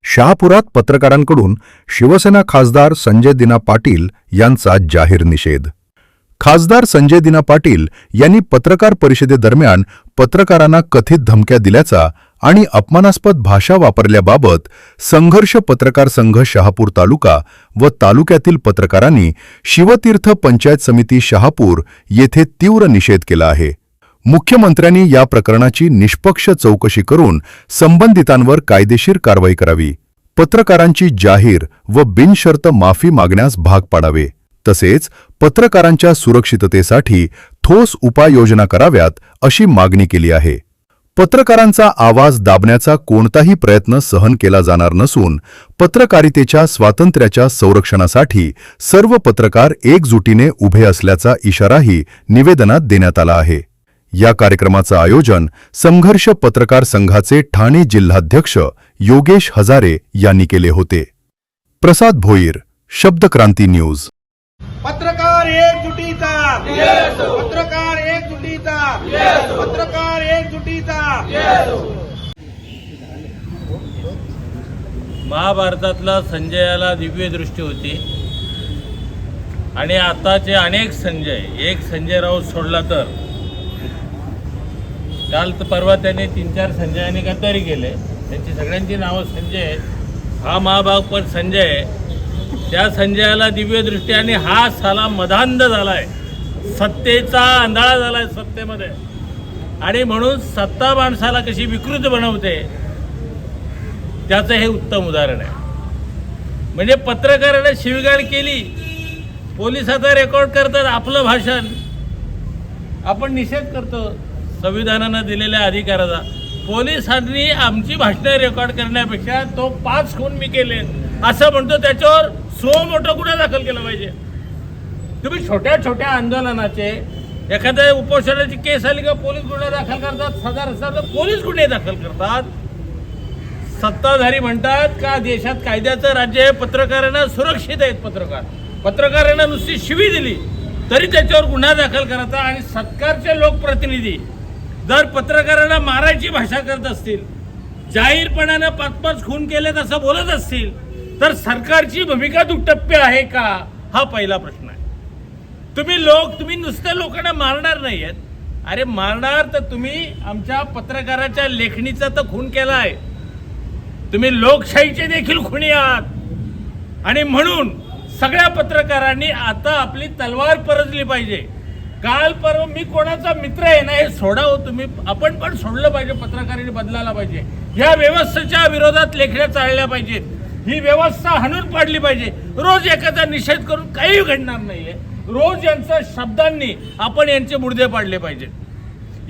शहापुरात पत्रकारांकडून शिवसेना खासदार संजय दिना पाटील यांचा जाहीर निषेध. खासदार संजय दिना पाटील यांनी पत्रकार परिषदेदरम्यान पत्रकारांना कथित धमक्या दिल्याचा आणि अपमानास्पद भाषा वापरल्याबाबत संघर्ष पत्रकार संघ शहापूर तालुका व तालुक्यातील पत्रकारांनी शिवतीर्थ पंचायत समिती शहापूर येथे तीव्र निषेध केला आहे. मुख्यमंत्र्यांनी या प्रकरणाची निष्पक्ष चौकशी करून संबंधितांवर कायदेशीर कारवाई करावी, पत्रकारांची जाहीर व बिनशर्त माफी मागण्यास भाग पाडावे, तसेच पत्रकारांच्या सुरक्षिततेसाठी ठोस उपाययोजना कराव्यात अशी मागणी केली आहे. पत्रकारांचा आवाज दाबण्याचा कोणताही प्रयत्न सहन केला जाणार नसून पत्रकारितेच्या स्वातंत्र्याच्या संरक्षणासाठी सर्व पत्रकार एकजुटीने उभे असल्याचा इशाराही निवेदनात देण्यात आला आहे. या कार्यक्रमाचं आयोजन संघर्ष पत्रकार संघाचे ठाणे जिल्हाध्यक्ष योगेश हजारे यांनी केले होते. प्रसाद भोईर, शब्दक्रांती न्यूज. पत्रकार एकजुटीचा, पत्रकार एकजुटीचा, पत्रकार एकजुटीचा. महाभारतातला संजयाला दिव्य दृष्टी होती आणि आताचे अनेक संजय, एक संजय राऊत सोडला तर काल परवा त्याने 3-4 संजयांनी गद्दारी केले. त्यांची सगळ्यांची नावं संजय आहेत. हा महाभागपत संजय, त्या संजयाला दिव्य दृष्टी आणि हा साला मधांध झालाय, सत्तेचा अंधाळा झालाय सत्तेमध्ये, आणि म्हणून सत्ता माणसाला कशी विकृत बनवते त्याचं हे उत्तम उदाहरण आहे. म्हणजे पत्रकाराने शिवीगाळ केली, पोलीस आता रेकॉर्ड करतात आपलं भाषण, आपण निषेध करतो संविधानानं दिलेल्या अधिकाराचा. पोलिसांनी आमची भाषणं रेकॉर्ड करण्यापेक्षा तो 5 खून मी केले असं म्हणतो, त्याच्यावर सो मोठा गुन्हा दाखल केला पाहिजे. तुम्ही छोट्या छोट्या आंदोलनाचे, एखाद्या उपोषणाची केस आली का पोलीस गुन्हे दाखल करतात, सजा असतात तर पोलीस गुन्हे दाखल करतात. सत्ताधारी म्हणतात का देशात कायद्याचं राज्य आहे, पत्रकारांना सुरक्षित आहेत. पत्रकारांना नुसती शिवी दिली तरी त्याच्यावर गुन्हा दाखल करायचा. आणि सरकारचे लोकप्रतिनिधी जर पत्रकारांना मारायची भाषा करत असतील, जाहीरपणानं 5-5 खून केलेत असं बोलत असतील, तर सरकारची भूमिका दुटप्पी आहे का, हा पहिला प्रश्न आहे. तुम्ही नुसत्या लोकांना मारणार नाही आहेत. अरे मारणार तर तुम्ही आमच्या पत्रकाराच्या लेखणीचा तर खून केला आहे, तुम्ही लोकशाहीचे देखील खुनी आहात. आणि म्हणून सगळ्या पत्रकारांनी आता आपली तलवार परजली पाहिजे. काल परवा मी कोणाचा मित्र आहे ना हे सोडा हो तुम्ही, आपण पण सोडलं पाहिजे. पत्रकारांनी बदलायला पाहिजे. या व्यवस्थेच्या विरोधात लेखण्या चालल्या पाहिजेत. ही व्यवस्था हाणून पाडली पाहिजे. रोज एखादा निषेध करून काही घडणार नाहीये. रोज यांच्या शब्दांनी आपण यांचे मुर्दे पाडले पाहिजेत.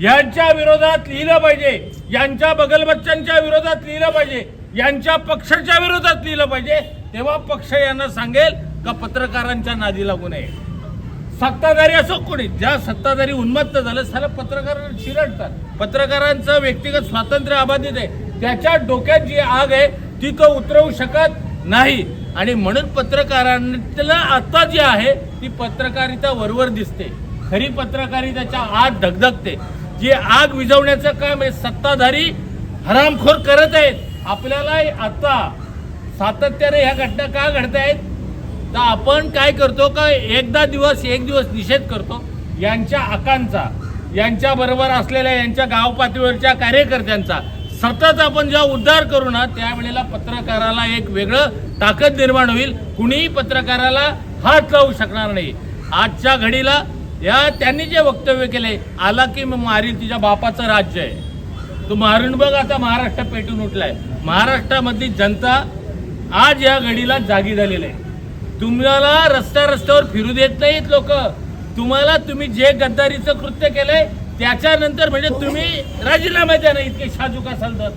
यांच्या विरोधात लिहिलं पाहिजे, यांच्या बगलबच्च्यांच्या विरोधात लिहिलं पाहिजे, यांच्या पक्षाच्या विरोधात लिहिलं पाहिजे. तेव्हा पक्ष यांना सांगेल का पत्रकारांच्या नादी लागू नये. सत्ताधारी असो कोणी, ज्या सत्ताधारी उन्मत्त झालं साला पत्रकारांना चिरडतात. पत्रकारांचं व्यक्तिगत स्वातंत्र्य अबाधित आहे. त्याच्या डोक्यात जी आग आहे ती तो उतरवू शकत नाही. आणि म्हणून पत्रकारांना आता जी आहे ती पत्रकारिता वरवर दिसते, खरी पत्रकारितेच्या आत धगधगते. जी आग विझवण्याचं काम हे सत्ताधारी हरामखोर करत आहेत. आपल्याला आता सातत्याने ह्या घटना का घडत आहेत तर आपण काय करतो का एक दिवस निषेध करतो यांच्या आकांचा, यांच्या बरोबर असलेल्या यांच्या गाव पातळीवरच्या कार्यकर्त्यांचा. सतत आपण जेव्हा उद्धार करू ना त्यावेळेला पत्रकाराला एक वेगळं ताकद निर्माण होईल. कुणीही पत्रकाराला हात लावू शकणार नाही. आजच्या घडीला त्यांनी जे वक्तव्य केले, आला की मग मारील, तिच्या बापाचं राज्य आहे, तू मारून बघ. आता महाराष्ट्र पेटून उठलाय. महाराष्ट्रामधली जनता आज या घडीला जागी झालेली आहे. तुम्हाला रस्त्यावर फिरू देत नाहीत लोक. तुम्ही जे गद्दारीचं कृत्य केलंय त्याच्यानंतर म्हणजे तुम्ही राजीनामा द्या ना. इतके शाजूक असाल तर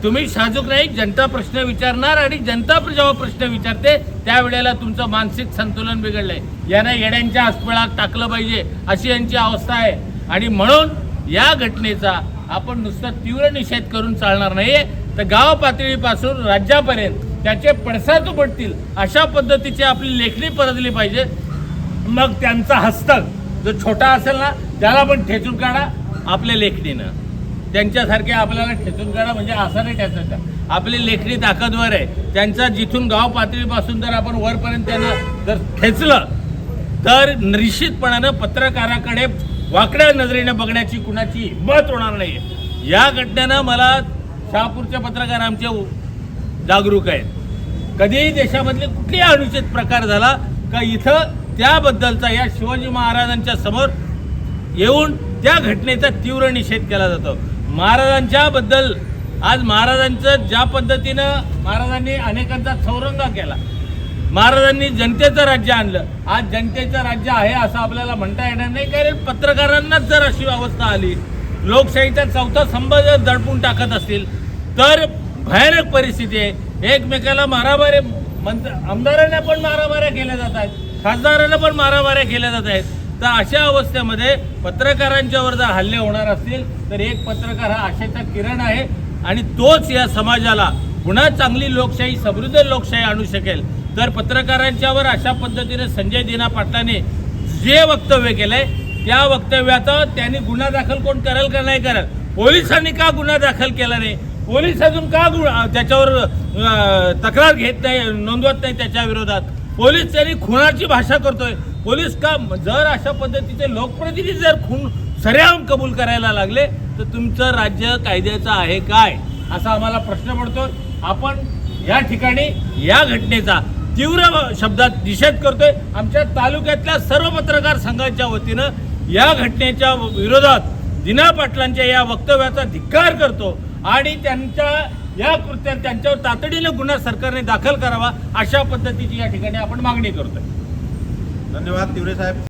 तुम्ही शाजूक नाही. जनता प्रश्न विचारणार आणि जनता जेव्हा प्रश्न विचारते त्यावेळेला तुमचं मानसिक संतुलन बिघडलंय. यांना येड्यांच्या हसपळात टाकलं पाहिजे अशी यांची अवस्था आहे. आणि म्हणून या घटनेचा आपण नुसता तीव्र निषेध करून चालणार नाहीये, तर गाव पातळीपासून राज्यापर्यंत त्याचे पडसाद उमटतील अशा पद्धतीची आपली लेखणी परतली पाहिजे. मग त्यांचा हस्तक जो छोटा असेल ना त्याला पण ठेचून काढा आपल्या लेखणीनं. त्यांच्यासारखे आपल्याला ठेचून करा म्हणजे असं नाही ठेचायचं. आपली लेखणी ताकदवर आहे. त्यांचा जिथून गाव पातळीपासून जर आपण वरपर्यंत त्यांना जर ठेचलं तर निश्चितपणानं पत्रकाराकडे वाकड्या नजरेने बघण्याची कुणाची हिंमत होणार नाही. या घटनेनं मला शहापूरचे पत्रकार आमचे जागरूक आहेत. कधीही देशामधले कुठलेही अनुचित प्रकार झाला का इथं त्याबद्दलचा या शिवाजी महाराजांच्या समोर येऊन त्या घटनेचा तीव्र निषेध केला जातो. महाराजांच्या बद्दल आज महाराजांचं ज्या पद्धतीनं महाराजांनी अनेकांचा चौरंगा केला, महाराजांनी जनतेचं राज्य आणलं. आज जनतेचं राज्य आहे असं आपल्याला म्हणता येणार नाही, कारण पत्रकारांनाच जर अशी अवस्था आली, लोकशाहीचा चौथा स्तंभ जर दडपून टाकत असतील तर भयानक परिस्थिती आहे. एकमेकाला मारामारे आमदारांना पण मारामाऱ्या केल्या जात आहेत, खासदारांना पण मारामाऱ्या केल्या जात आहेत. तर अशा अवस्थेमध्ये पत्रकारांच्यावर जर हल्ले होणार असतील तर एक पत्रकार हा आशेचा किरण आहे आणि तोच या समाजाला पुन्हा चांगली लोकशाही, समृद्ध लोकशाही आणू शकेल. तर पत्रकारांच्यावर अशा पद्धतीने संजय दिना पाटलाने जे वक्तव्य केलंय त्या वक्तव्याचा त्यांनी गुन्हा दाखल कोण करेल का नाही करेल, पोलिसांनी का गुन्हा दाखल केला नाही, पोलीस अजून का त्याच्यावर तक्रार घेत नाही, नोंदवत नाही त्याच्या विरोधात, पोलीस त्यांनी खुनाची भाषा करतोय, पोलीस का जर अशा पद्धतीचे लोकप्रतिनिधी जर खून सरेआम कबूल करायला लागले तर तुमचं राज्य कायद्याचं आहे काय असा आम्हाला प्रश्न पडतो. आपण या ठिकाणी या घटनेचा तीव्र शब्दात निषेध करतोय. आमच्या तालुक्यातल्या सर्व पत्रकार संघाच्या वतीनं या घटनेच्या विरोधात दिना पाटलांच्या या वक्तव्याचा धिक्कार करतो आणि त्यांच्या या कृत्यात त्यांच्यावर तातडीनं गुन्हा सरकारने दाखल करावा अशा पद्धतीची या ठिकाणी आपण मागणी करतोय. धन्यवाद तिवरे साहेब.